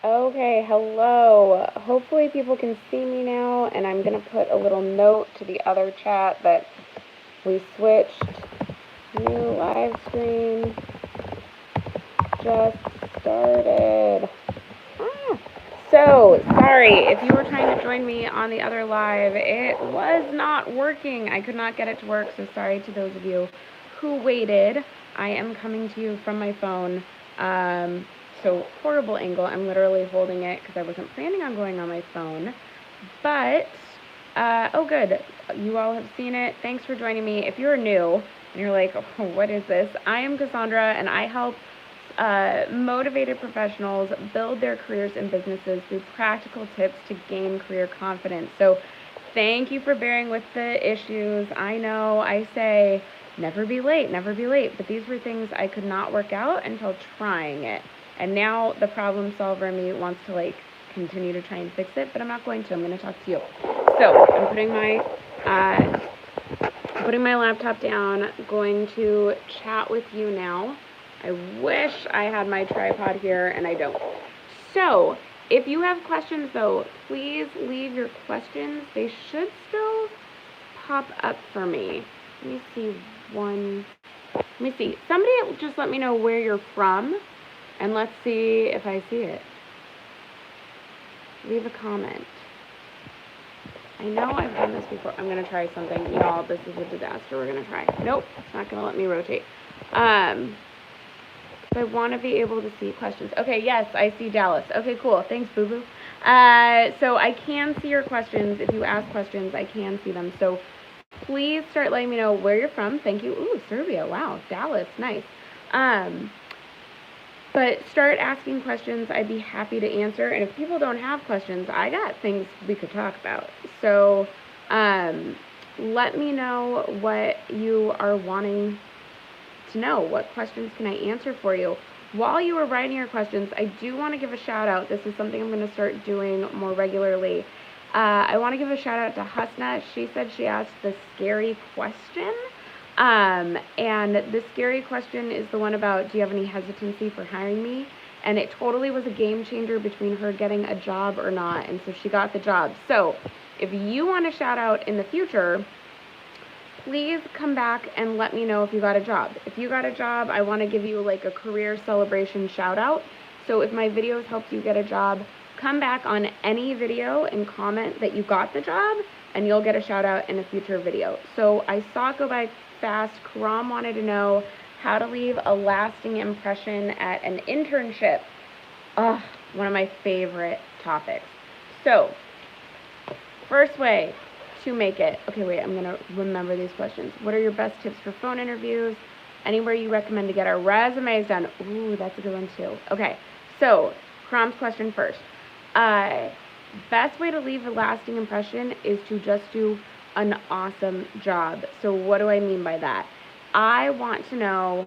Okay, hello. Hopefully people can see me now, and I'm going to put a little note to the other chat that we switched. New live stream just started. So, sorry, if you were trying to join me on the other live, it was not working. I could not get it to work, so sorry to those of you who waited. I am coming to you from my phone. So horrible angle. I'm literally holding it because I wasn't planning on going on my phone. But, oh good, you all have seen it. Thanks for joining me. If you're new and you're like, oh, what is this? I am Cassandra, and I help motivated professionals build their careers and businesses through practical tips to gain career confidence. So thank you for bearing with the issues. I know I say never be late, but these were things I could not work out until trying it. And now the problem solver in me wants to continue to try and fix it, but I'm not going to. I'm going to talk to you. So I'm putting my laptop down, going to chat with you now. I wish I had my tripod here, and I don't. So if you have questions, though, please leave your questions. They should still pop up for me. Let me see one. Let me see. Somebody just let me know where you're from, and let's see if I see it. Leave a comment. I know I've done this before. I'm going to try something. Y'all, this is a disaster. We're going to try. Nope, it's not going to let me rotate. I want to be able to see questions. Okay, yes, I see Dallas. Okay, cool. Thanks, boo-boo. So I can see your questions. If you ask questions, I can see them. So please start letting me know where you're from. Thank you. Ooh, Serbia. Wow. Dallas. Nice. But start asking questions. I'd be happy to answer. And if people don't have questions, I got things we could talk about. So let me know what you are wanting to know. What questions can I answer for you? While you are writing your questions, I do want to give a shout out. This is something I'm going to start doing more regularly. I want to give a shout out to Husna. She said she asked the scary question. And the scary question is the one about, do you have any hesitancy for hiring me? And it totally was a game changer between her getting a job or not. And so she got the job. So if you want a shout out in the future, please come back and let me know if you got a job. If you got a job, I want to give you a career celebration shout out. So if my videos helped you get a job, come back on any video and comment that you got the job, and you'll get a shout out in a future video. So I saw it go by fast. Karam wanted to know how to leave a lasting impression at an internship. Oh, one of my favorite topics. So first way to make it. Okay, wait, I'm going to remember these questions. What are your best tips for phone interviews? Anywhere you recommend to get our resumes done? Ooh, that's a good one too. Okay, so Krom's question first. Best way to leave a lasting impression is to just do an awesome job. So what do I mean by that? I want to know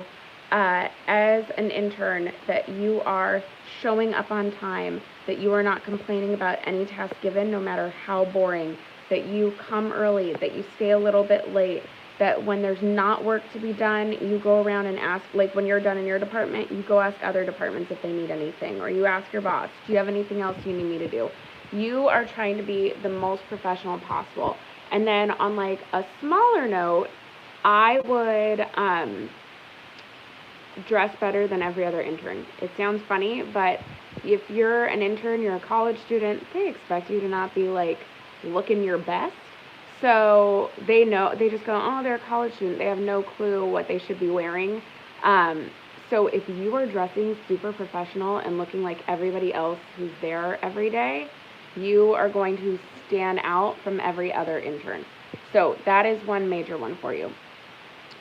as an intern that you are showing up on time, that you are not complaining about any task given, no matter how boring, that you come early, that you stay a little bit late, that when there's not work to be done, you go around and ask, when you're done in your department, you go ask other departments if they need anything, or you ask your boss, do you have anything else you need me to do? You are trying to be the most professional possible. And then on a smaller note, I would dress better than every other intern. It sounds funny, but if you're an intern, you're a college student, they expect you to not be looking your best. So they just go, oh, they're a college student. They have no clue what they should be wearing. So if you are dressing super professional and looking like everybody else who's there every day, you are going to stand out from every other intern. So that is one major one for you.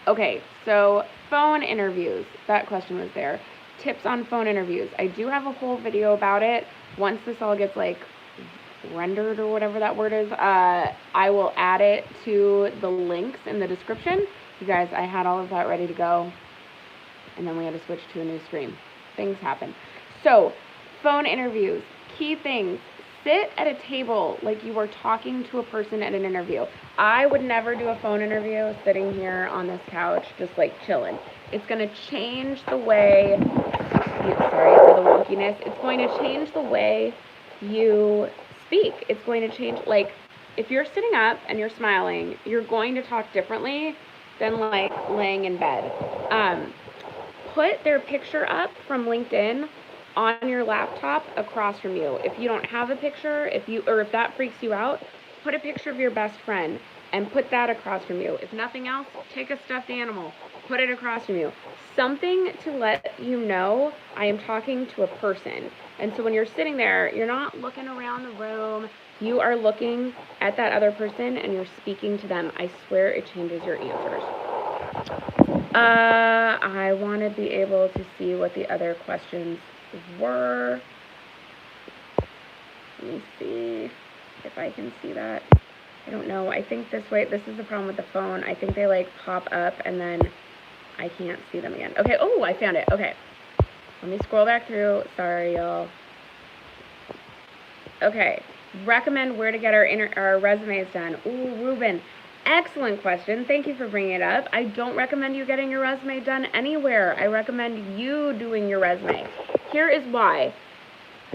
Okay, so phone interviews. That question was there. Tips on phone interviews. I do have a whole video about it. Once this all gets rendered or whatever that word is, I will add it to the links in the description. You guys, I had all of that ready to go, and then we had to switch to a new screen. Things happen. So, phone interviews. Key things. Sit at a table like you were talking to a person at an interview. I would never do a phone interview sitting here on this couch just chilling. It's going to change the way sorry for the wonkiness, it's going to change the way you speak. It's going to change, like, if you're sitting up and you're smiling, you're going to talk differently than like laying in bed. Put their picture up from LinkedIn on your laptop across from you. If you don't have a picture, if that freaks you out, put a picture of your best friend and put that across from you. If nothing else, take a stuffed animal, put it across from you. Something to let you know I am talking to a person. And so when you're sitting there, you're not looking around the room. You are looking at that other person and you're speaking to them. I swear it changes your answers. I want to be able to see what the other questions were. Let me see if I can see that. I don't know. I think this is the problem with the phone. I think they like pop up and then I can't see them again. Okay. Oh, I found it. Okay. Let me scroll back through. Sorry, y'all. Okay. Recommend where to get our resumes done. Ooh, Ruben. Excellent question. Thank you for bringing it up. I don't recommend you getting your resume done anywhere. I recommend you doing your resume. Here is why.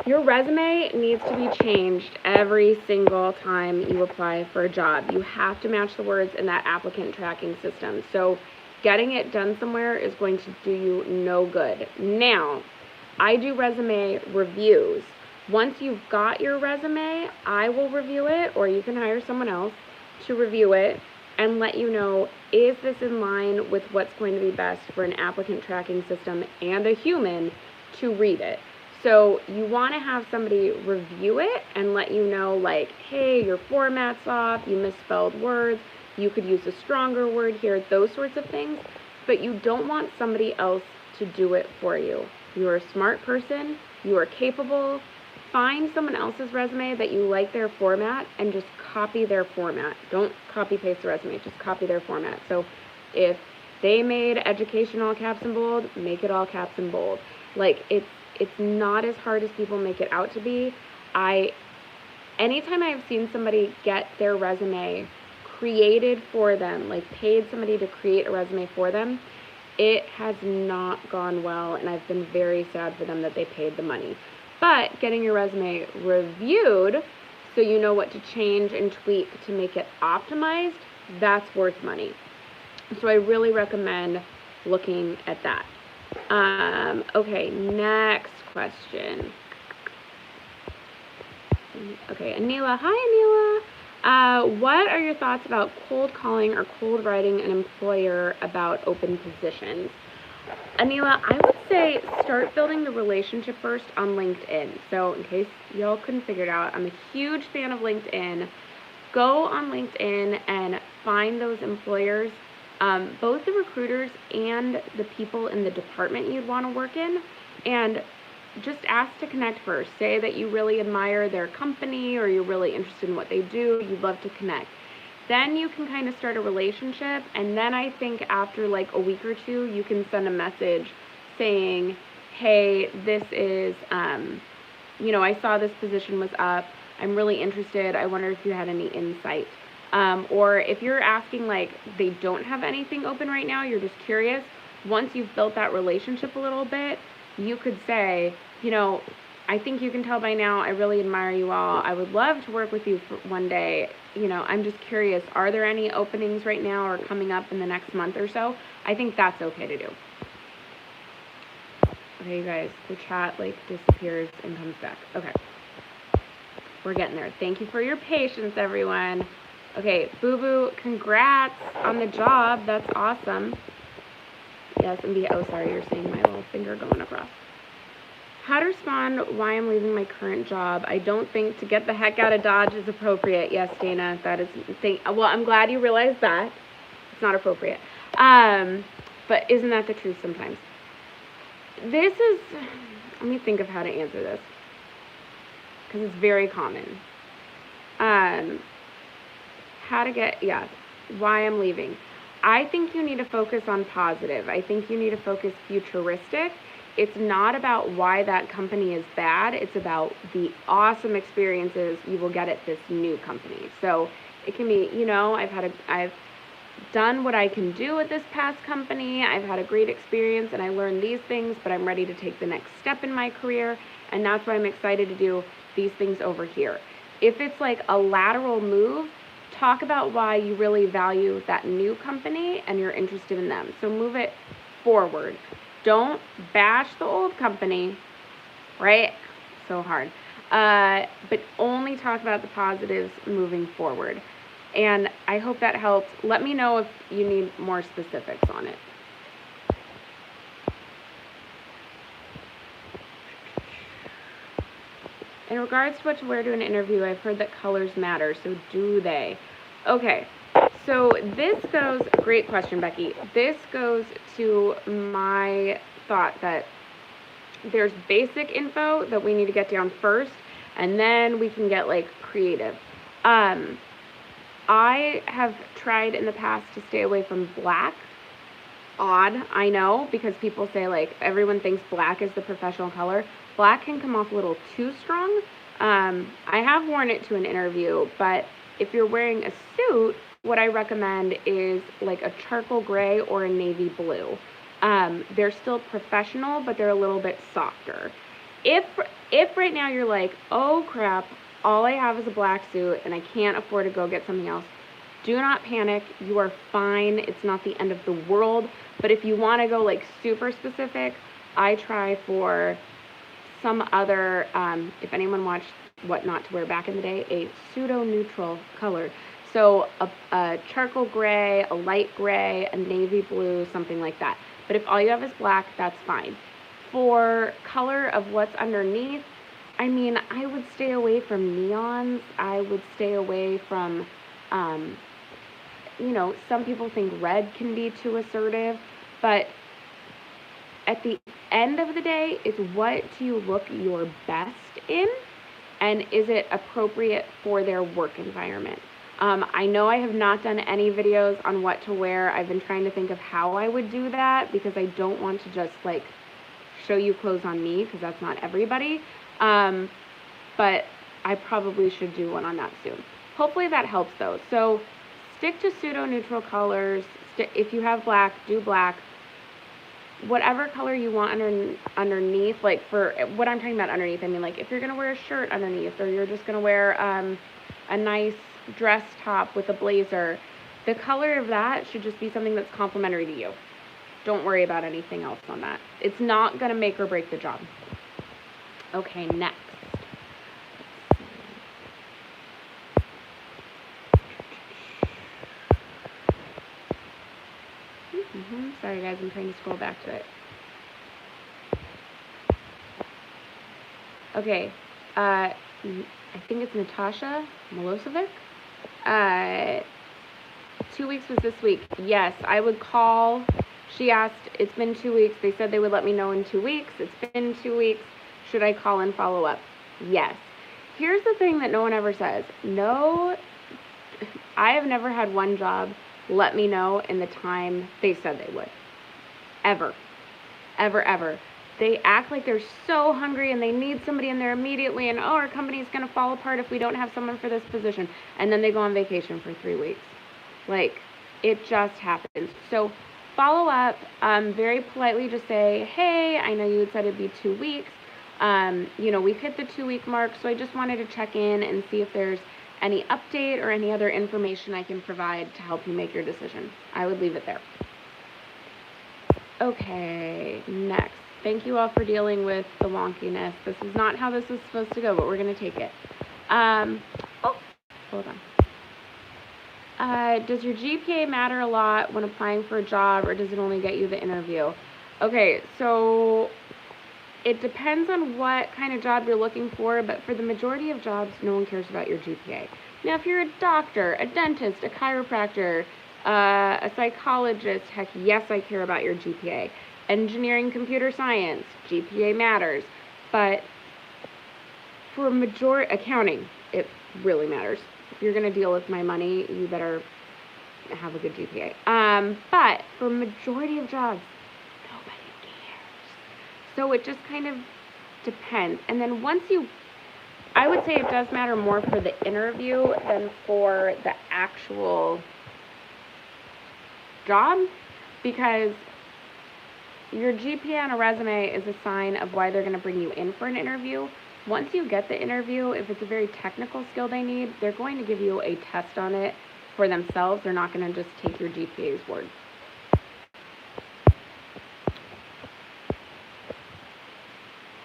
Your resume needs to be changed every single time you apply for a job. You have to match the words in that applicant tracking system. So getting it done somewhere is going to do you no good. Now, I do resume reviews. Once you've got your resume, I will review it, or you can hire someone else to review it and let you know, is this in line with what's going to be best for an applicant tracking system and a human to read it. So you want to have somebody review it and let you know, like, hey, your format's off, you misspelled words, you could use a stronger word here, those sorts of things, but you don't want somebody else to do it for you. You're a smart person, you are capable. Find someone else's resume that you like their format and just copy their format. Don't copy paste the resume, just copy their format. So if they made education all caps and bold, make it all caps and bold. Like, it's not as hard as people make it out to be. Anytime I've seen somebody get their resume created for them, like paid somebody to create a resume for them, it has not gone well, and I've been very sad for them that they paid the money. But getting your resume reviewed so you know what to change and tweak to make it optimized, that's worth money. So I really recommend looking at that. Okay, next question. Okay, Anila. Hi, Anila. What are your thoughts about cold calling or cold writing an employer about open positions? Anila, I would say start building the relationship first on LinkedIn. So in case y'all couldn't figure it out, I'm a huge fan of LinkedIn. Go on LinkedIn and find those employers, both the recruiters and the people in the department you'd want to work in, and just ask to connect first. Say that you really admire their company or you're really interested in what they do, you'd love to connect. Then you can kind of start a relationship, and then I think after like a week or two, you can send a message saying, hey, this is, I saw this position was up. I'm really interested. I wonder if you had any insight. Or if you're asking like they don't have anything open right now, you're just curious, once you've built that relationship a little bit, you could say, I think you can tell by now, I really admire you all. I would love to work with you for one day. I'm just curious, are there any openings right now or coming up in the next month or so? I think that's okay to do. Okay, you guys, the chat disappears and comes back. Okay. We're getting there. Thank you for your patience, everyone. Okay, Boo Boo, congrats on the job. That's awesome. Yes, sorry, you're seeing my little finger going across. How to respond why I'm leaving my current job. I don't think to get the heck out of Dodge is appropriate. Yes, Dana, that is, well, I'm glad you realized that. It's not appropriate. But isn't that the truth sometimes? Let me think of how to answer this, because it's very common. Why I'm leaving. I think you need to focus on positive. I think you need to focus futuristic. It's not about why that company is bad. It's about the awesome experiences you will get at this new company. So it can be, I've done what I can do at this past company. I've had a great experience and I learned these things, but I'm ready to take the next step in my career. And that's why I'm excited to do these things over here. If it's like a lateral move, talk about why you really value that new company and you're interested in them. So move it forward. Don't bash the old company, right? So hard. But only talk about the positives moving forward. And I hope that helped. Let me know if you need more specifics on it. In regards to what to wear to an interview, I've heard that colors matter, so do they? Okay, so this goes, great question, Becky. This goes to my thought that there's basic info that we need to get down first, and then we can get like creative. I have tried in the past to stay away from black. Odd, I know, because people say like everyone thinks black is the professional color. Black can come off a little too strong. I have worn it to an interview, but if you're wearing a suit, what I recommend is like a charcoal gray or a navy blue. They're still professional, but they're a little bit softer. If right now you're like, oh crap, all I have is a black suit and I can't afford to go get something else, do not panic. You are fine. It's not the end of the world. But if you want to go like super specific, I try for some other, if anyone watched What Not to Wear back in the day, a pseudo-neutral color. So a charcoal gray, a light gray, a navy blue, something like that. But if all you have is black, that's fine. For color of what's underneath, I mean, I would stay away from neons. I would stay away from, you know, some people think red can be too assertive, but at the end of the day, it's what do you look your best in, and is it appropriate for their work environment? I know I have not done any videos on what to wear. I've been trying to think of how I would do that because I don't want to just like show you clothes on me because that's not everybody. But I probably should do one on that soon. Hopefully that helps though. So stick to pseudo-neutral colors. If you have black, do black. Whatever color you want underneath, like for what I'm talking about underneath, I mean like if you're going to wear a shirt underneath or you're just going to wear a nice dress top with a blazer, the color of that should just be something that's complementary to you. Don't worry about anything else on that. It's not going to make or break the job. Okay, next. Sorry guys, I'm trying to scroll back to it. Okay, I think it's Natasha Milosevic. 2 weeks was this week. Yes, I would call. She asked, it's been 2 weeks. They said they would let me know in 2 weeks. It's been 2 weeks. Should I call and follow up? Yes. Here's the thing that no one ever says. No, I have never had one job let me know in the time they said they would. Ever. Ever, ever. They act like they're so hungry and they need somebody in there immediately and, oh, our company's going to fall apart if we don't have someone for this position. And then they go on vacation for 3 weeks. Like, it just happens. So follow up, very politely just say, hey, I know you had said it'd be 2 weeks. You know, we've hit the 2 week mark, so I just wanted to check in and see if there's any update or any other information I can provide to help you make your decision. I would leave it there. Okay, next. Thank you all for dealing with the wonkiness. This is not how this is supposed to go, but we're going to take it. Oh, hold on. Does your GPA matter a lot when applying for a job, or does it only get you the interview? Okay, so it depends on what kind of job you're looking for, but for the majority of jobs, no one cares about your GPA. Now, if you're a doctor, a dentist, a chiropractor, a psychologist, heck, yes, I care about your GPA. Engineering, computer science, GPA matters. But for accounting, it really matters. If you're going to deal with my money, you better have a good GPA. But for majority of jobs, nobody cares. So it just kind of depends. And then I would say it does matter more for the interview than for the actual job, because your GPA on a resume is a sign of why they're going to bring you in for an interview. Once you get the interview, if it's a very technical skill they need, they're going to give you a test on it for themselves. They're not going to just take your GPA's word.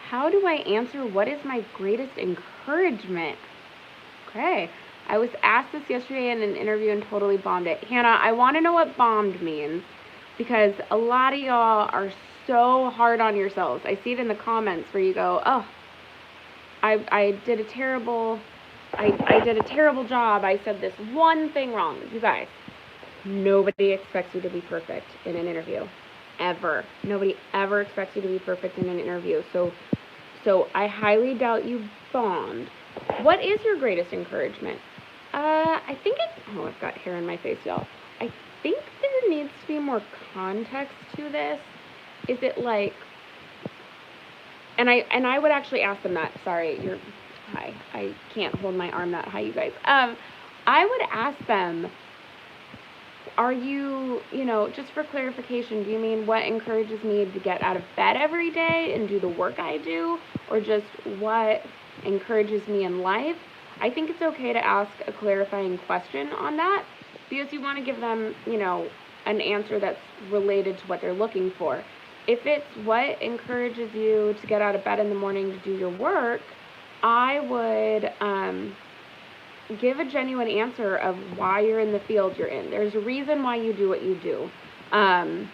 How do I answer what is my greatest encouragement? Okay, I was asked this yesterday in an interview and totally bombed it. Hannah, I want to know what bombed means, because a lot of y'all are so hard on yourselves. I see it in the comments where you go, oh, I did a terrible job. I said this one thing wrong. You guys, nobody expects you to be perfect in an interview, ever. Nobody ever expects you to be perfect in an interview. So I highly doubt you bombed. What is your greatest encouragement? I think I've got hair in my face, y'all. I think there needs to be more context to this. Is it like, and I would actually ask them that. Sorry, hi. I can't hold my arm that high, you guys. I would ask them, are you, just for clarification, do you mean what encourages me to get out of bed every day and do the work I do, or just what encourages me in life? I think it's okay to ask a clarifying question on that, because you want to give them, an answer that's related to what they're looking for. If it's what encourages you to get out of bed in the morning to do your work, I would give a genuine answer of why you're in the field you're in. There's a reason why you do what you do. And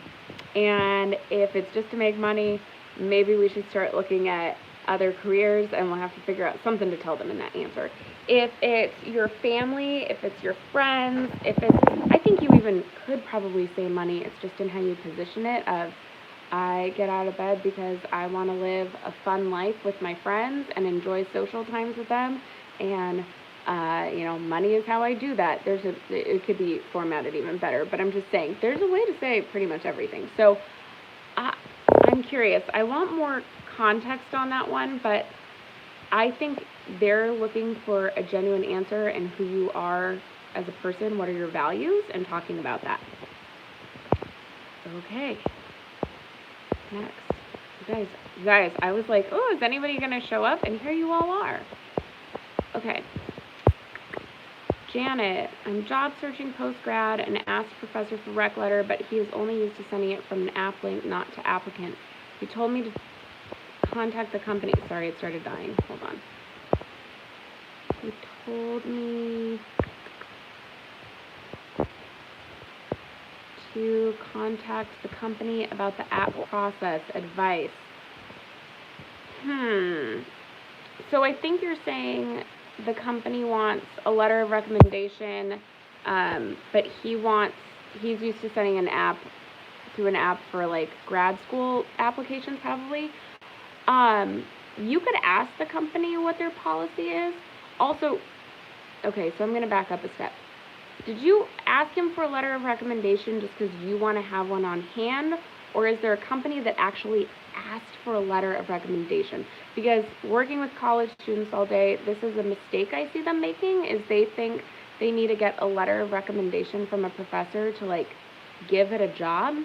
if it's just to make money, maybe we should start looking at other careers, and we'll have to figure out something to tell them in that answer. If it's your family, if it's your friends, I think you even could probably say money. It's just in how you position it of, I get out of bed because I want to live a fun life with my friends and enjoy social times with them, and money is how I do that. It could be formatted even better, but I'm just saying there's a way to say pretty much everything. So I'm curious. I want more context on that one, but I think they're looking for a genuine answer and who you are as a person, what are your values, and talking about that. Okay. Next. You guys, I was like, oh, is anybody going to show up? And here you all are. Okay. Janet, I'm job searching post-grad and asked professor for rec letter, but he is only used to sending it from an app link, not to applicant. He told me to contact the company. Sorry, it started dying. Hold on. He told me to contact the company about the app process advice. So I think you're saying the company wants a letter of recommendation, but he's used to sending an app through an app for like grad school applications probably. You could ask the company what their policy is. Also, okay, so I'm going to back up a step. Did you ask him for a letter of recommendation just because you want to have one on hand, or is there a company that actually asked for a letter of recommendation? Because working with college students all day, this is a mistake I see them making, is they think they need to get a letter of recommendation from a professor to like give it a job.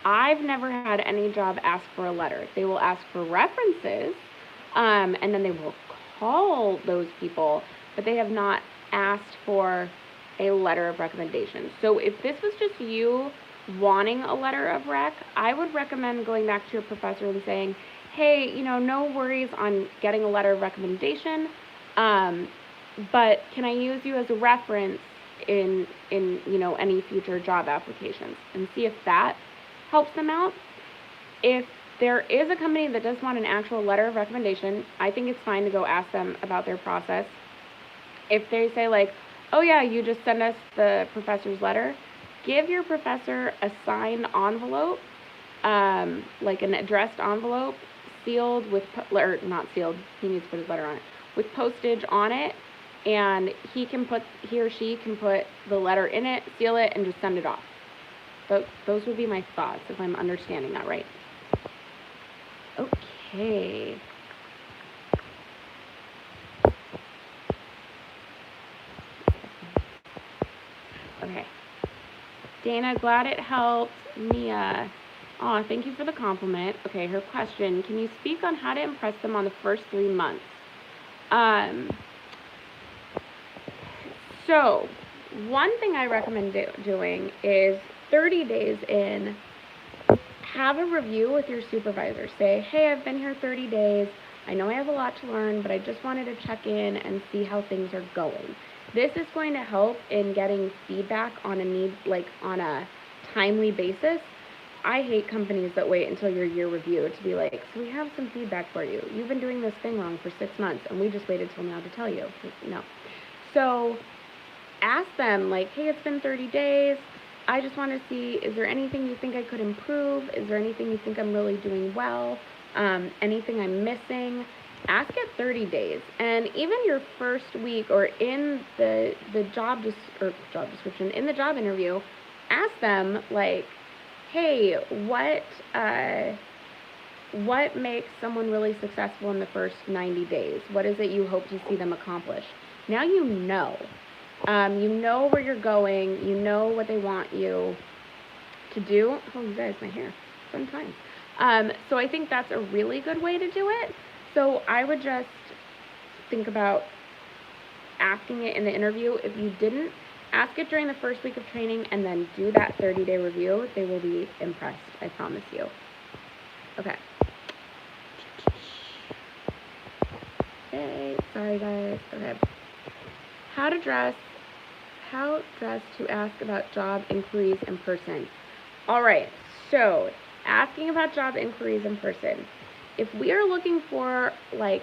I've never had any job ask for a letter. They will ask for references, and then they will call those people, but they have not asked for a letter of recommendation. So if this was just you wanting a letter of rec, I would recommend going back to your professor and saying, hey, no worries on getting a letter of recommendation, but can I use you as a reference in any future job applications, and see if that helps them out. If there is a company that does want an actual letter of recommendation, I think it's fine to go ask them about their process. If they say like, oh yeah, you just send us the professor's letter, give your professor a signed envelope, like an addressed envelope, sealed with, or not sealed, he needs to put his letter on it, with postage on it, and he or she can put the letter in it, seal it, and just send it off. Those would be my thoughts, if I'm understanding that right. Okay. Okay. Dana, glad it helped. Mia, oh, thank you for the compliment. Okay, her question, can you speak on how to impress them on the first 3 months? So, one thing I recommend doing is 30 days in, have a review with your supervisor. Say, hey, I've been here 30 days. I know I have a lot to learn, but I just wanted to check in and see how things are going. This is going to help in getting feedback on a timely basis. I hate companies that wait until your year review to be like, so we have some feedback for you. You've been doing this thing wrong for 6 months, and we just waited till now to tell you. No. So ask them, like, hey, it's been 30 days. I just want to see, is there anything you think I could improve? Is there anything you think I'm really doing well? Anything I'm missing? Ask at 30 days. And even your first week or in the job description, in the job interview, ask them, like, hey, what makes someone really successful in the first 90 days? What is it you hope to see them accomplish? Now you know. You know where you're going. You know what they want you to do. Oh, you guys, my hair. Fun times. So I think that's a really good way to do it. So I would just think about asking it in the interview. If you didn't, ask it during the first week of training and then do that 30-day review. They will be impressed, I promise you. Okay. Okay, sorry guys. Okay. How dress to ask about job inquiries in person. All right, so asking about job inquiries in person. If we are looking for like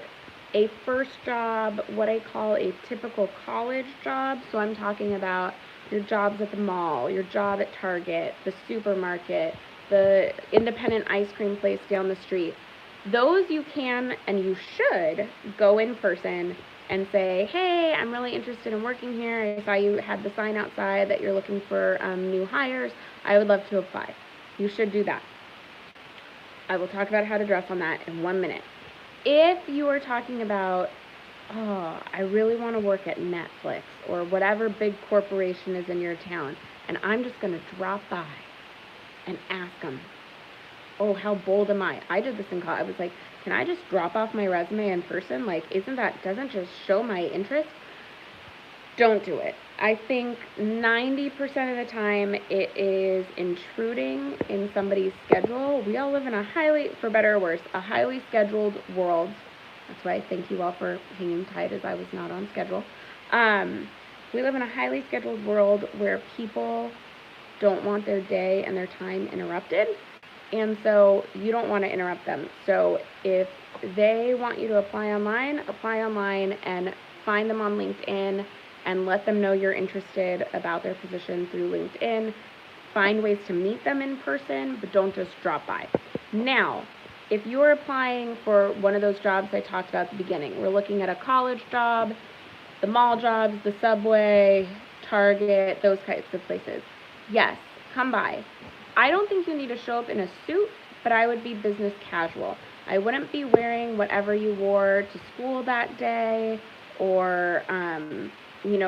a first job, what I call a typical college job, so I'm talking about your jobs at the mall, your job at Target, the supermarket, the independent ice cream place down the street, those you can and you should go in person and say, hey, I'm really interested in working here. I saw you had the sign outside that you're looking for new hires. I would love to apply. You should do that. I will talk about how to dress on that in 1 minute. If you are talking about, oh, I really want to work at Netflix or whatever big corporation is in your town, and I'm just going to drop by and ask them, oh, how bold am I? I did this in college. I was like, can I just drop off my resume in person? Like, doesn't just show my interest? Don't do it. I think 90% of the time it is intruding in somebody's schedule. We all live in for better or worse, a highly scheduled world. That's why I thank you all for hanging tight as I was not on schedule. We live in a highly scheduled world where people don't want their day and their time interrupted. And so you don't want to interrupt them. So if they want you to apply online and find them on LinkedIn and let them know you're interested about their position through LinkedIn. Find ways to meet them in person, but don't just drop by. Now, if you're applying for one of those jobs I talked about at the beginning, we're looking at a college job, the mall jobs, the Subway, Target, those types of places. Yes, come by. I don't think you need to show up in a suit, but I would be business casual. I wouldn't be wearing whatever you wore to school that day or,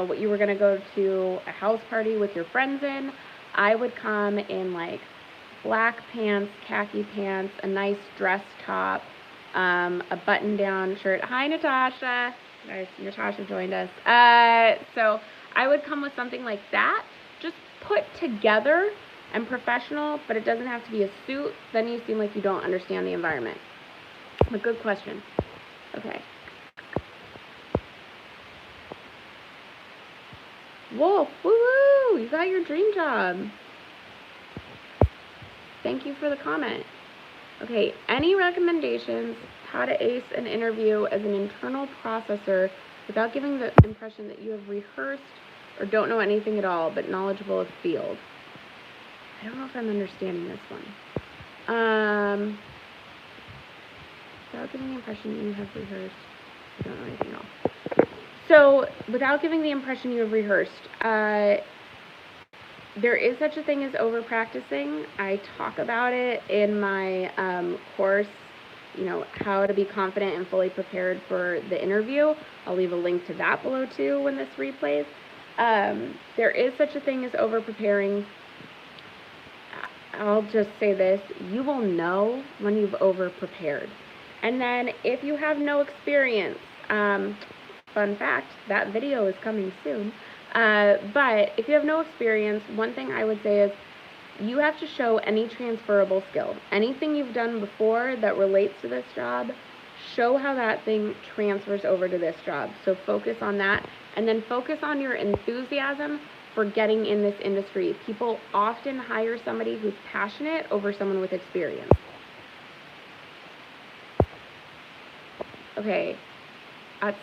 what you were going to go to a house party with your friends in. I would come in like black pants, khaki pants, a nice dress top, a button-down shirt. Hi, Natasha. Nice. Natasha joined us. So I would come with something like that, just put together and professional, but it doesn't have to be a suit. Then you seem like you don't understand the environment. But good question. Okay. Wolf, woo-hoo! You got your dream job. Thank you for the comment. Okay, any recommendations how to ace an interview as an internal processor without giving the impression that you have rehearsed or don't know anything at all, but knowledgeable of field? I don't know if I'm understanding this one. Without giving the impression that you have rehearsed, I don't know anything at all. So, without giving the impression you have rehearsed, there is such a thing as over-practicing. I talk about it in my course, how to be confident and fully prepared for the interview. I'll leave a link to that below too when this replays. There is such a thing as over-preparing. I'll just say this, you will know when you've over-prepared. And then if you have no experience, fun fact, that video is coming soon, but if you have no experience, one thing I would say is you have to show any transferable skill. Anything you've done before that relates to this job, show how that thing transfers over to this job. So focus on that, and then focus on your enthusiasm for getting in this industry. People often hire somebody who's passionate over someone with experience. Okay,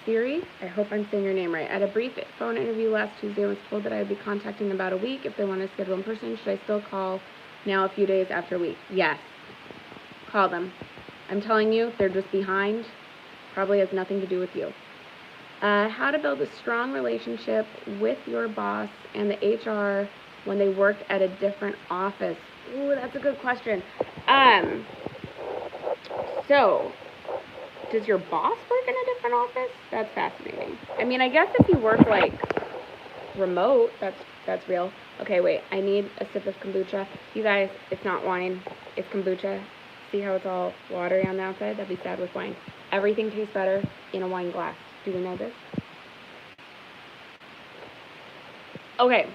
Siri, I hope I'm saying your name right. At a brief phone interview last Tuesday, I was told that I would be contacting in about a week if they want to schedule in person. Should I still call now a few days after a week? Yes. Call them. I'm telling you, they're just behind. Probably has nothing to do with you. How to build a strong relationship with your boss and the HR when they worked at a different office. Ooh, that's a good question. So, does your boss work in a different office? That's fascinating. I mean, I guess if you work like remote, that's real. Okay, wait, I need a sip of kombucha. You guys, it's not wine, it's kombucha. See how it's all watery on the outside? That'd be sad with wine. Everything tastes better in a wine glass. Do we know this? Okay.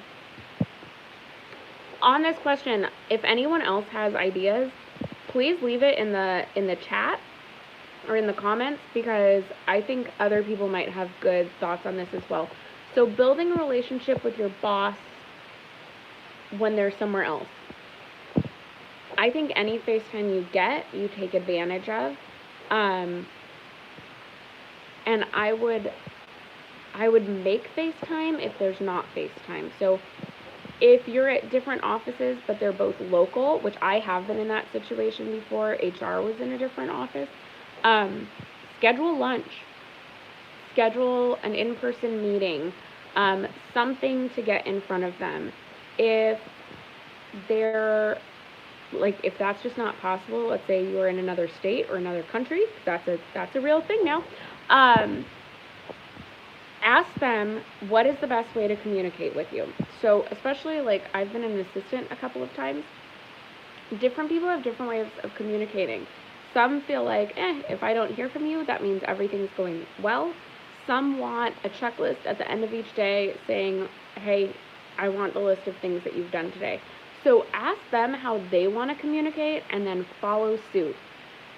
On this question, if anyone else has ideas, please leave it in the chat or in the comments, because I think other people might have good thoughts on this as well. So building a relationship with your boss when they're somewhere else. I think any FaceTime you get, you take advantage of. And I would make FaceTime if there's not FaceTime. So if you're at different offices, but they're both local, which I have been in that situation before, HR was in a different office, schedule lunch, schedule an in-person meeting, something to get in front of them. If they're, like, if that's just not possible, let's say you're in another state or another country, that's a real thing now, ask them what is the best way to communicate with you. So especially, like, I've been an assistant a couple of times. Different people have different ways of communicating. Some feel like, if I don't hear from you, that means everything's going well. Some want a checklist at the end of each day saying, hey, I want the list of things that you've done today. So ask them how they want to communicate and then follow suit,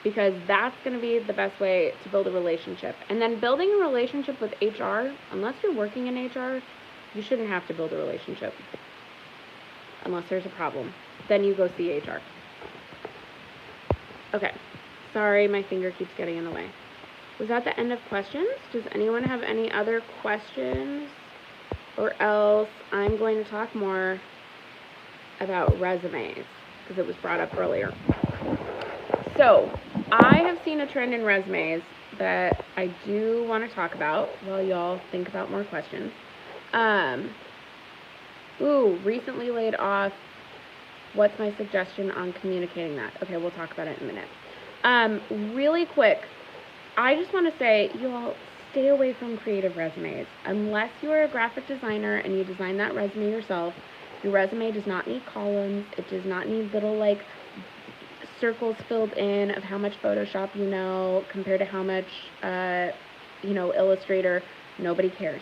because that's going to be the best way to build a relationship. And then building a relationship with HR, unless you're working in HR, you shouldn't have to build a relationship unless there's a problem. Then you go see HR. Okay. Sorry, my finger keeps getting in the way. Was that the end of questions? Does anyone have any other questions? Or else I'm going to talk more about resumes, because it was brought up earlier. So, I have seen a trend in resumes that I do want to talk about while y'all think about more questions. Recently laid off. What's my suggestion on communicating that? Okay, we'll talk about it in a minute. Really quick, I just want to say, y'all, stay away from creative resumes. Unless you are a graphic designer and you design that resume yourself, your resume does not need columns. It does not need little, like, circles filled in of how much Photoshop you know compared to how much, Illustrator. Nobody cares.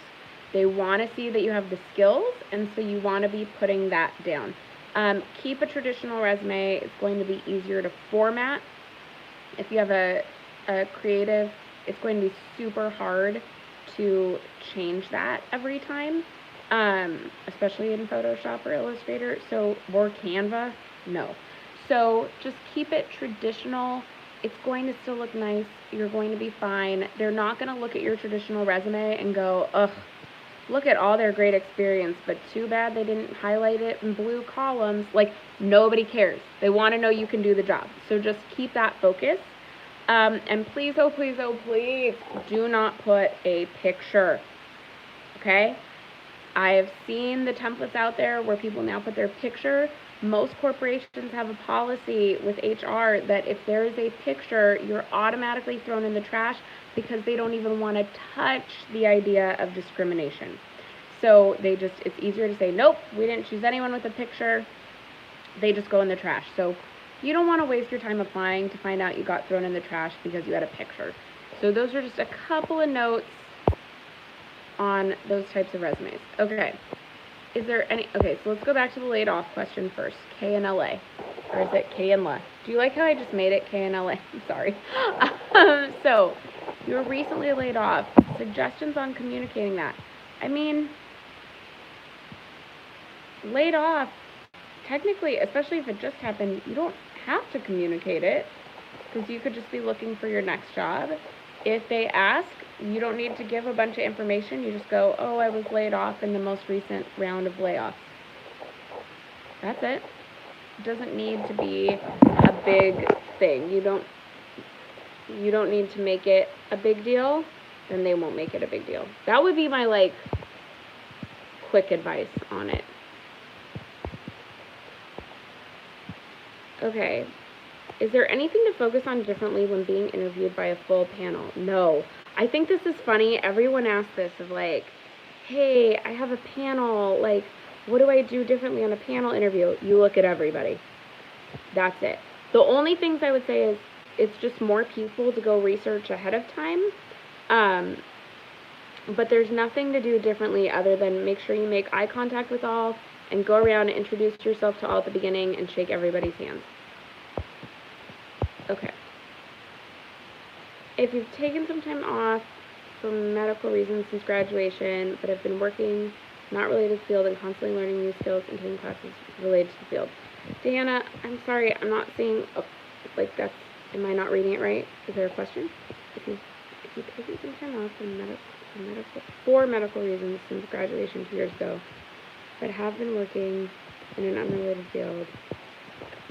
They want to see that you have the skills, and so you want to be putting that down. Keep a traditional resume. It's going to be easier to format. If you have a creative, it's going to be super hard to change that every time, especially in Photoshop or Illustrator. Or Canva, no. So just keep it traditional. It's going to still look nice. You're going to be fine. They're not going to look at your traditional resume and go, ugh, look at all their great experience, but too bad they didn't highlight it in blue columns. Like, nobody cares. They want to know you can do the job. So just keep that focus. And please, oh please, oh please, do not put a picture, okay? I have seen the templates out there where people now put their picture. Most corporations have a policy with HR that if there is a picture, you're automatically thrown in the trash because they don't even want to touch the idea of discrimination. So it's easier to say, nope, we didn't choose anyone with a picture. they just go in the trash. So you don't want to waste your time applying to find out you got thrown in the trash because you had a picture. So those are just a couple of notes on those types of resumes. Okay. Is there any, okay, so let's go back to the laid off question first. K and LA. Or is it K and LA? Do you like how I just made it K and LA? I'm sorry. So, you were recently laid off. Suggestions on communicating that. I mean, laid off, technically, especially if it just happened, you don't have to communicate it because you could just be looking for your next job. If they ask, you don't need to give a bunch of information. You just go, oh, I was laid off in the most recent round of layoffs. That's it. It doesn't need to be a big thing. You don't need to make it a big deal, then they won't make it a big deal. That would be my, like, quick advice on it. Okay. Is there anything to focus on differently when being interviewed by a full panel? No. I think this is funny. Everyone asks this of like, hey, I have a panel. Like, what do I do differently on a panel interview? You look at everybody. That's it. The only things I would say is it's just more people to go research ahead of time. But there's nothing to do differently other than make sure you make eye contact with all and go around and introduce yourself to all at the beginning and shake everybody's hands. Okay. If you've taken some time off for medical reasons since graduation, but have been working not related to the field and constantly learning new skills and taking classes related to the field. Diana, I'm sorry, I'm not seeing, like that's, am I not reading it right? Is there a question? If you've taken some time off for medical reasons since graduation 2 years ago, but have been working in an unrelated field,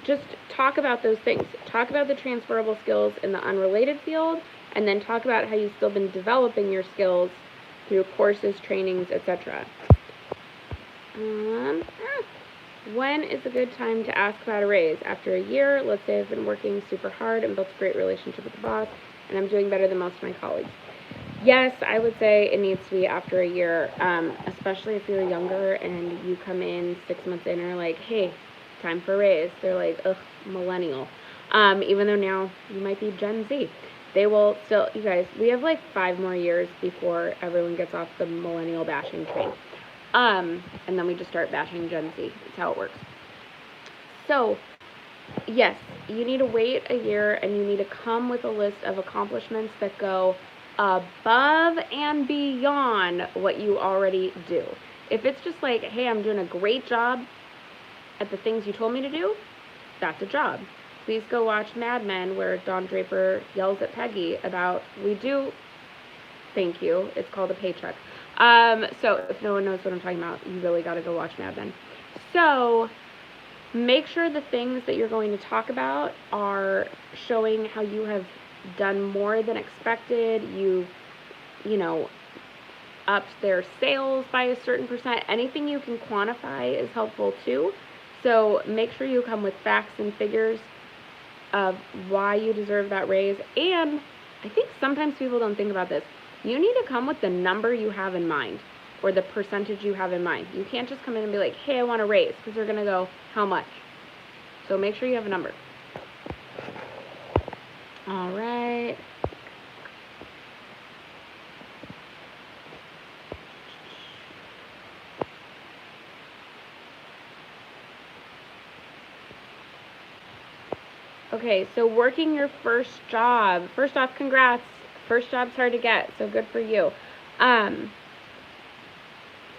just talk about those things. Talk about the transferable skills in the unrelated field, and then talk about how you've still been developing your skills through courses, trainings, etc. When is a good time to ask about a raise? After a year, let's say I've been working super hard and built a great relationship with the boss, and I'm doing better than most of my colleagues. Yes, I would say it needs to be after a year, especially if you're younger and you come in 6 months in and are like, hey, time for a raise. They're like, ugh, millennial. Even though now you might be Gen Z. They will still, you guys, we have like 5 more years before everyone gets off the millennial bashing train. And then we just start bashing Gen Z. That's how it works. So, yes, you need to wait a year and you need to come with a list of accomplishments that go above and beyond what you already do. If it's just like, hey, I'm doing a great job at the things you told me to do, that's a job. Please go watch Mad Men where Don Draper yells at Peggy about, we do, thank you, it's called a paycheck. So if no one knows what I'm talking about, you really got to go watch Mad Men. So make sure the things that you're going to talk about are showing how you have done more than expected. You know, upped their sales by a certain percent. Anything you can quantify is helpful too. So make sure you come with facts and figures of why you deserve that raise. And I think sometimes people don't think about this. You need to come with the number you have in mind or the percentage you have in mind. You can't just come in and be like, hey, I want a raise, because they're going to go, how much? So make sure you have a number. All right. Okay, so working your first job. First off, congrats. First job's hard to get, so good for you.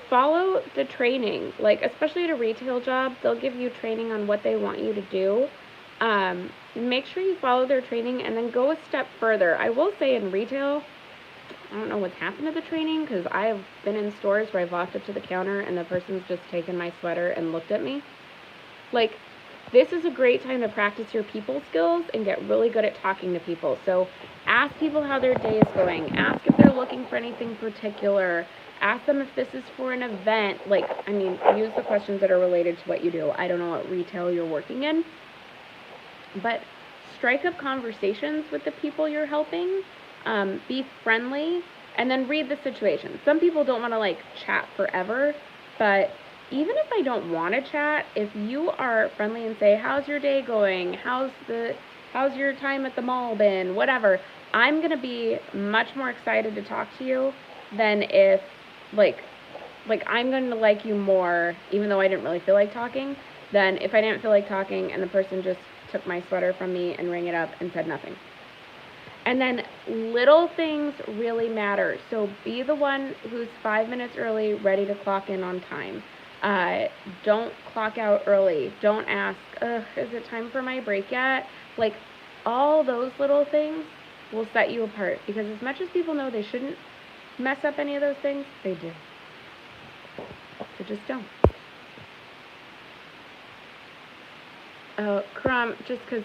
Follow the training. Like, especially at a retail job, they'll give you training on what they want you to do. Make sure you follow their training and then go a step further. I will say in retail, I don't know what's happened to the training, because I have been in stores where I've walked up to the counter and the person's just taken my sweater and looked at me. Like, this is a great time to practice your people skills and get really good at talking to people. So ask people how their day is going. Ask if they're looking for anything particular. Ask them if this is for an event. Like, I mean, use the questions that are related to what you do. I don't know what retail you're working in, but strike up conversations with the people you're helping. Be friendly, and then read the situation. Some people don't want to, like, chat forever, but even if I don't want to chat, if you are friendly and say, how's your day going? How's your time at the mall been? Whatever. I'm going to be much more excited to talk to you than if, like I'm going to like you more, even though I didn't really feel like talking, than if I didn't feel like talking and the person just took my sweater from me and rang it up and said nothing. And then little things really matter. So be the one who's 5 minutes early, ready to clock in on time. Don't clock out early. Don't ask, is it time for my break yet? Like, all those little things will set you apart. Because as much as people know they shouldn't mess up any of those things, they do. So just don't. Crumb, just because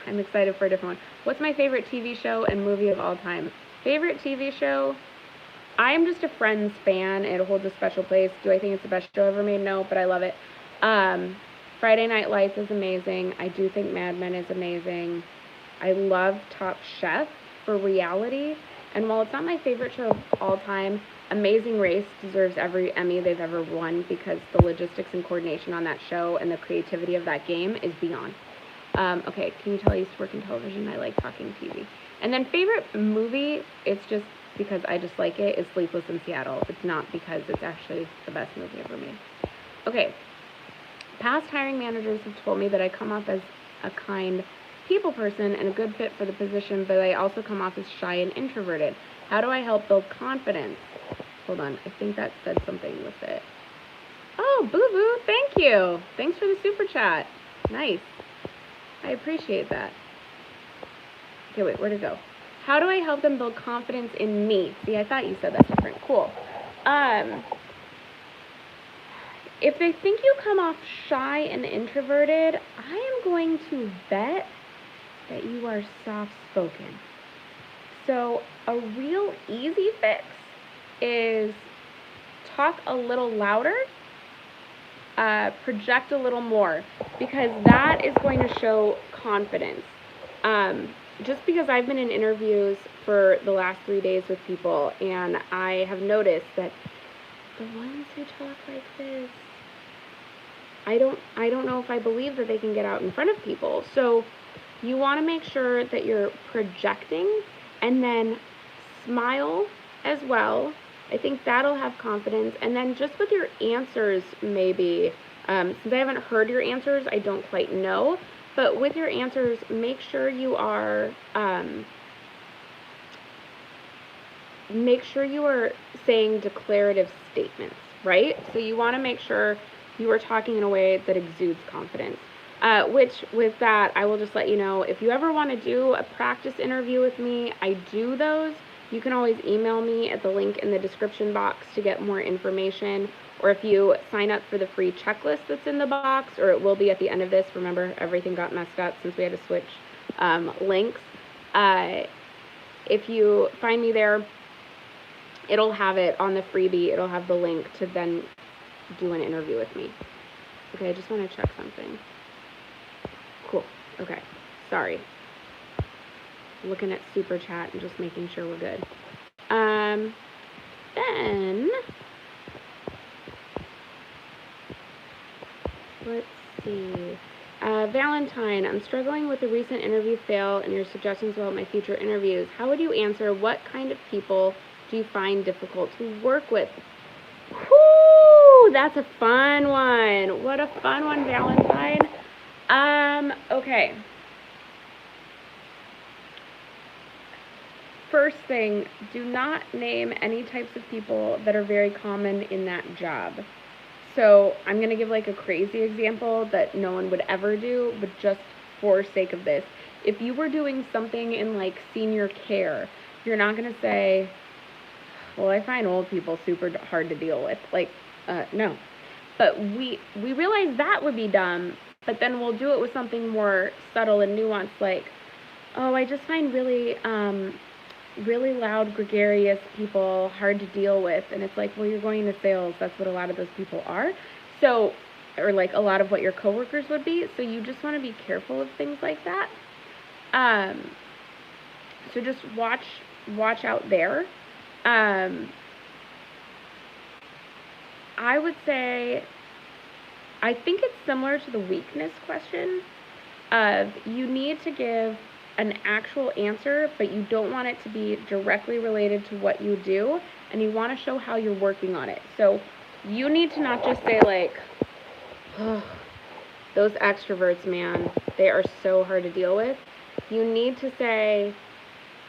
I'm excited for a different one. What's my favorite TV show and movie of all time? Favorite TV show? I'm just a Friends fan. It holds a special place. Do I think it's the best show ever made? No, but I love it. Friday Night Lights is amazing. I do think Mad Men is amazing. I love Top Chef for reality. And while it's not my favorite show of all time, Amazing Race deserves every Emmy they've ever won because the logistics and coordination on that show and the creativity of that game is beyond. Okay, can you tell I used to work in television? I like talking TV. And then favorite movie, it's just because I just like it, is Sleepless in Seattle. It's not because it's actually the best movie ever made. Okay, past hiring managers have told me that I come off as a kind people person and a good fit for the position, but I also come off as shy and introverted. How do I help build confidence? Hold on, I think that said something with it. Oh, boo-boo, thank you. Thanks for the super chat. Nice. I appreciate that. Okay, wait, where'd it go? How do I help them build confidence in me? See, I thought you said that different. Cool. If they think you come off shy and introverted, I am going to bet that you are soft-spoken. So a real easy fix is talk a little louder, project a little more, because that is going to show confidence. Just because I've been in interviews for the last 3 days with people, and I have noticed that the ones who talk like this, I don't know if I believe that they can get out in front of people. So you want to make sure that you're projecting, and then smile as well. I think that'll have confidence. And then just with your answers, maybe, since I haven't heard your answers, I don't quite know. But with your answers, make sure you are saying declarative statements, right? So you want to make sure you are talking in a way that exudes confidence. Which, with that, I will just let you know, if you ever want to do a practice interview with me, I do those. You can always email me at the link in the description box to get more information. Or if you sign up for the free checklist that's in the box, or it will be at the end of this. Remember, everything got messed up since we had to switch links. If you find me there, it'll have it on the freebie. It'll have the link to then do an interview with me. Okay, I just want to check something. Cool. Okay. Sorry. Looking at super chat and just making sure we're good. Then let's see. Valentine, I'm struggling with a recent interview fail and your suggestions about my future interviews. How would you answer? What kind of people do you find difficult to work with? Whoo! That's a fun one. What a fun one, Valentine. Okay. First thing, do not name any types of people that are very common in that job. So I'm going to give like a crazy example that no one would ever do, but just for sake of this. If you were doing something in like senior care, you're not going to say, well, I find old people super hard to deal with. Like, no. But we realize that would be dumb, but then we'll do it with something more subtle and nuanced, like, oh, I just find really loud, gregarious people hard to deal with. And it's like, well, you're going into sales. That's what a lot of those people are. So, or like a lot of what your coworkers would be. So you just want to be careful of things like that. So just watch out there. I would say I think it's similar to the weakness question of you need to give an actual answer, but you don't want it to be directly related to what you do, and you want to show how you're working on it. So you need to not just say like, oh, those extroverts, man, they are so hard to deal with. You need to say,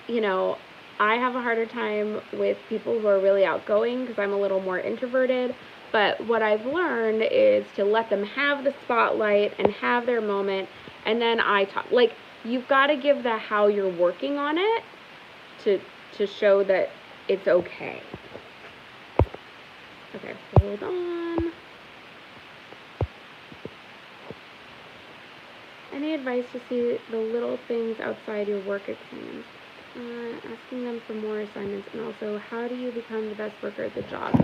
you know, I have a harder time with people who are really outgoing because I'm a little more introverted. But what I've learned is to let them have the spotlight and have their moment, and then I talk. Like, you've got to give the how you're working on it to show that it's okay. Okay, hold on. Any advice to see the little things outside your work experience? Asking them for more assignments, and also how do you become the best worker at the job?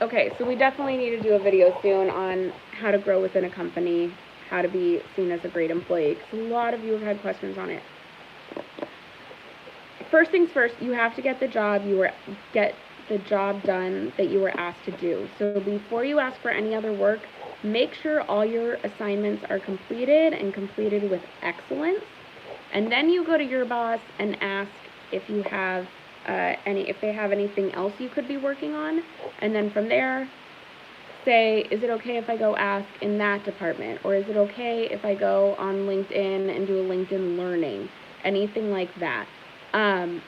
Okay, so we definitely need to do a video soon on how to grow within a company, how to be seen as a great employee, because a lot of you have had questions on it. First things first, you have to get the job done that you were asked to do. So before you ask for any other work, make sure all your assignments are completed and completed with excellence. And then you go to your boss and ask if you have if they have anything else you could be working on. And then from there, say, is it okay if I go ask in that department? Or is it okay if I go on LinkedIn and do a LinkedIn learning? Anything like that. I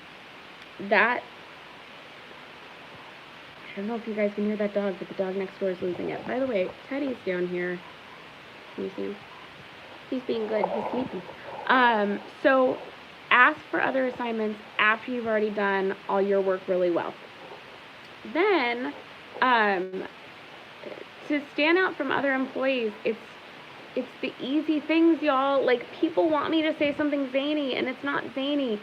don't know if you guys can hear that dog, but the dog next door is losing it. By the way, Teddy's down here. Can you see him? He's being good. He's sleeping. So ask for other assignments after you've already done all your work really well. Then, to stand out from other employees, it's the easy things, y'all. Like, people want me to say something zany, and it's not zany.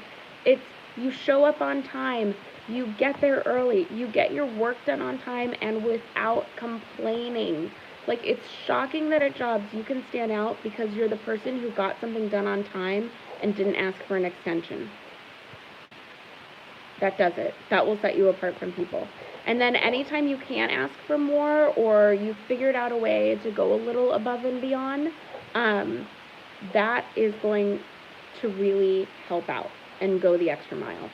It's you show up on time, you get there early, you get your work done on time and without complaining. Like, it's shocking that at jobs you can stand out because you're the person who got something done on time and didn't ask for an extension. That does it. That will set you apart from people. And then anytime you can't ask for more, or you've figured out a way to go a little above and beyond, that is going to really help out and go the extra mile.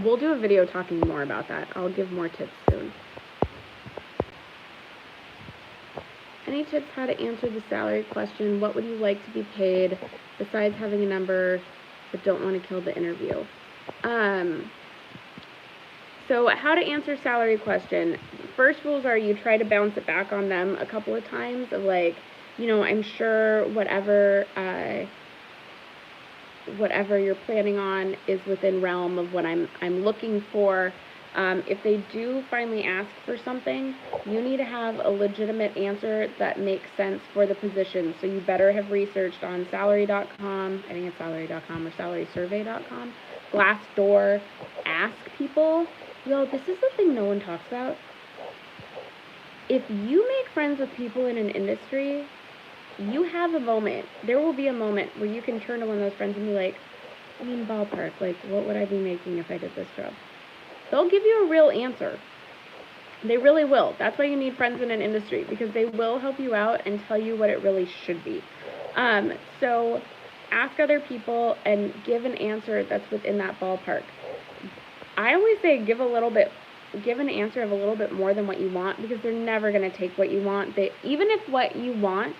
We'll do a video talking more about that. I'll give more tips soon. Any tips how to answer the salary question? What would you like to be paid besides having a number but don't want to kill the interview? So how to answer salary question. First rules are you try to bounce it back on them a couple of times of like, you know, I'm sure whatever you're planning on is within realm of what I'm looking for. If they do finally ask for something, you need to have a legitimate answer that makes sense for the position. So you better have researched on salary.com, I think it's salary.com or salarysurvey.com, Glassdoor, ask people. Yo, this is the thing no one talks about. If you make friends with people in an industry, you have a moment. There will be a moment where you can turn to one of those friends and be like, I mean, ballpark, like, what would I be making if I did this job? They'll give you a real answer. They really will. That's why you need friends in an industry, because they will help you out and tell you what it really should be. So ask other people and give an answer that's within that ballpark. I always say give an answer of a little bit more than what you want, because they're never going to take what you want. Even if what you want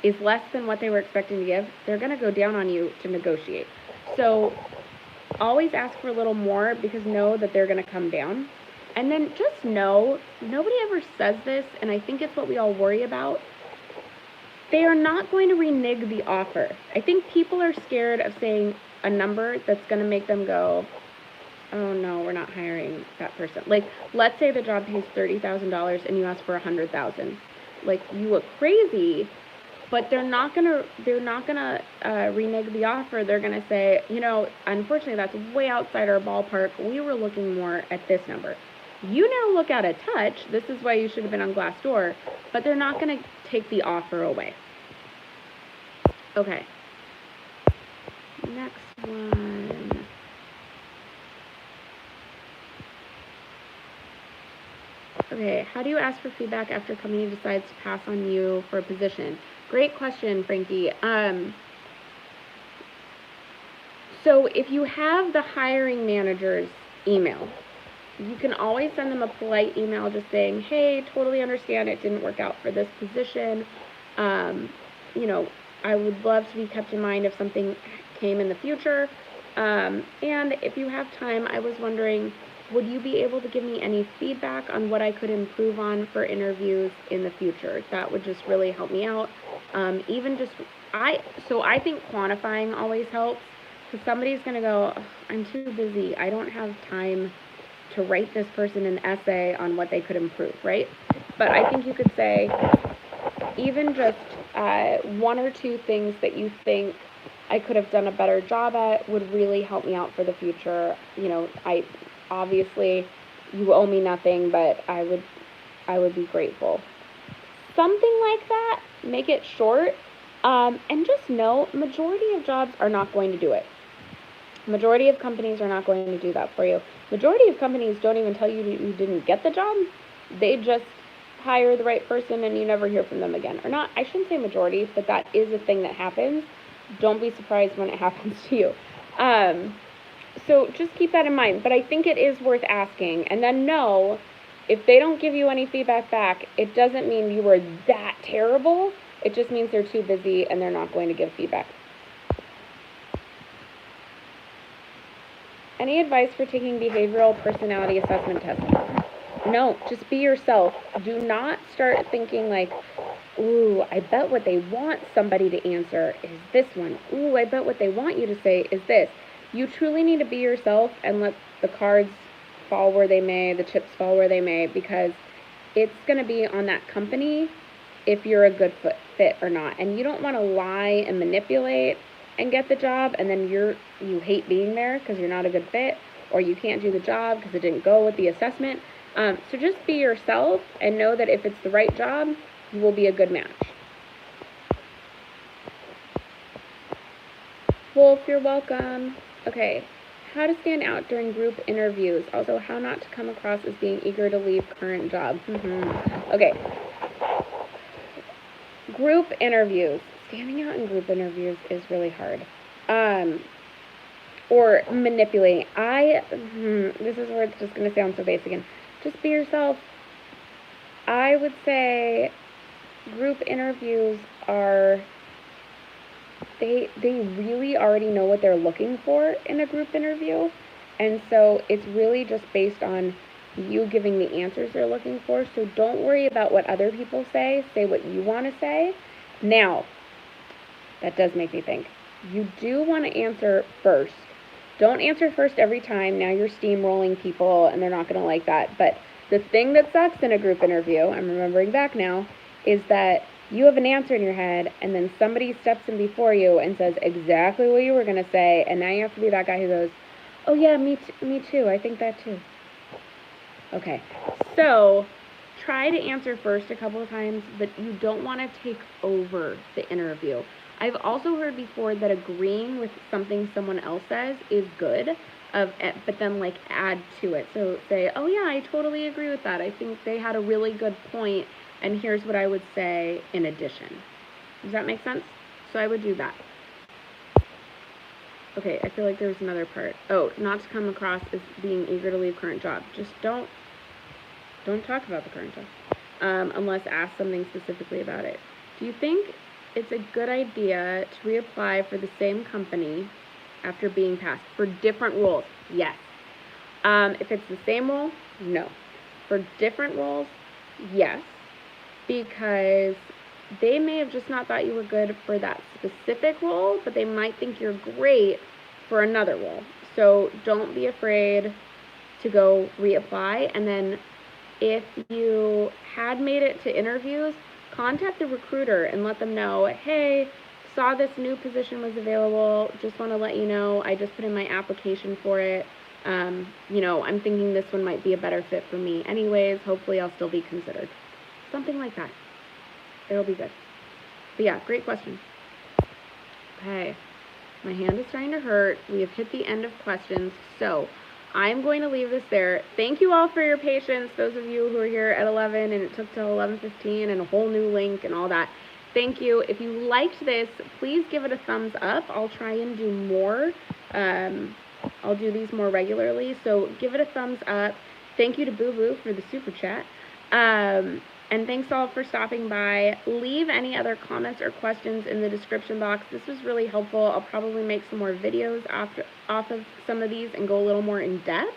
is less than what they were expecting to give, they're going to go down on you to negotiate. So always ask for a little more, because know that they're going to come down. And then just know, nobody ever says this, and I think it's what we all worry about. They are not going to renege the offer. I think people are scared of saying a number that's going to make them go, oh no, we're not hiring that person. Like, let's say the job pays $30,000 and you ask for $100,000. Like, you look crazy, but they're not gonna renege the offer. They're gonna say, you know, unfortunately that's way outside our ballpark. We were looking more at this number. You now look at a touch. This is why you should have been on Glassdoor, but they're not gonna take the offer away. Okay. Next one. Okay, how do you ask for feedback after a company decides to pass on you for a position? Great question, Frankie. So if you have the hiring manager's email, you can always send them a polite email just saying, hey, totally understand it didn't work out for this position. You know, I would love to be kept in mind if something came in the future. And if you have time, I was wondering, would you be able to give me any feedback on what I could improve on for interviews in the future? That would just really help me out. So I think quantifying always helps, because somebody's going to go, oh, I'm too busy. I don't have time to write this person an essay on what they could improve, right? But I think you could say even just one or two things that you think I could have done a better job at would really help me out for the future. You know, obviously you owe me nothing, but I would be grateful. Something like that. Make it short, and just know majority of jobs are not going to do it. Majority of companies are not going to do that for you. Majority of companies don't even tell you you didn't get the job. They just hire the right person and you never hear from them again. Or not, I shouldn't say majority, but that is a thing that happens. Don't be surprised when it happens to you. So just keep that in mind. But I think it is worth asking. And then know, if they don't give you any feedback back, it doesn't mean you were that terrible. It just means they're too busy and they're not going to give feedback. Any advice for taking behavioral personality assessment tests? No, just be yourself. Do not start thinking like, ooh, I bet what they want somebody to answer is this one. Ooh, I bet what they want you to say is this. You truly need to be yourself and let the cards fall where they may, the chips fall where they may, because it's going to be on that company if you're a good fit or not. And you don't want to lie and manipulate and get the job, and then you hate being there because you're not a good fit, or you can't do the job because it didn't go with the assessment. So just be yourself and know that if it's the right job, you will be a good match. Wolf, you're welcome. Okay, how to stand out during group interviews. Also, how not to come across as being eager to leave current job. Okay. Group interviews. Standing out in group interviews is really hard. Or manipulating. This is where it's just going to sound so basic again. Just be yourself. I would say group interviews are, they really already know what they're looking for in a group interview. And so it's really just based on you giving the answers they're looking for. So don't worry about what other people say. Say what you want to say. Now, that does make me think. You do want to answer first. Don't answer first every time. Now you're steamrolling people and they're not going to like that. But the thing that sucks in a group interview, I'm remembering back now, is that you have an answer in your head and then somebody steps in before you and says exactly what you were going to say, and now you have to be that guy who goes, oh yeah, me too, I think that too. Okay, so try to answer first a couple of times, but you don't want to take over the interview. I've also heard before that agreeing with something someone else says is good, but then like add to it. So say, oh yeah, I totally agree with that. I think they had a really good point, and here's what I would say in addition. Does that make sense? So I would do that. Okay, I feel like there's another part. Oh, not to come across as being eager to leave current job. Just don't talk about the current job, unless asked something specifically about it. Do you think it's a good idea to reapply for the same company after being passed for different roles? Yes. If it's the same role, no. For different roles, yes, because they may have just not thought you were good for that specific role, but they might think you're great for another role. So don't be afraid to go reapply. And then if you had made it to interviews, contact the recruiter and let them know, hey, saw this new position was available, just want to let you know I just put in my application for it. I'm thinking this one might be a better fit for me anyways. Hopefully I'll still be considered. Something like that. It'll be good. But yeah, great question. Okay, my hand is starting to hurt. We have hit the end of questions. So I'm going to leave this there. Thank you all for your patience, those of you who are here at 11 and it took till 11:15 and a whole new link and all that. Thank you. If you liked this, please give it a thumbs up. I'll try and do more. I'll do these more regularly, so give it a thumbs up. Thank you to Boo Boo for the super chat. And thanks all for stopping by. Leave any other comments or questions in the description box. This was really helpful. I'll probably make some more videos off of some of these and go a little more in depth.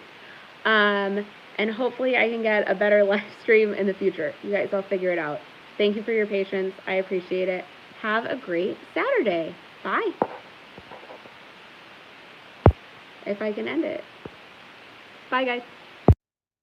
And hopefully I can get a better live stream in the future. You guys all figure it out. Thank you for your patience. I appreciate it. Have a great Saturday. Bye. If I can end it. Bye, guys.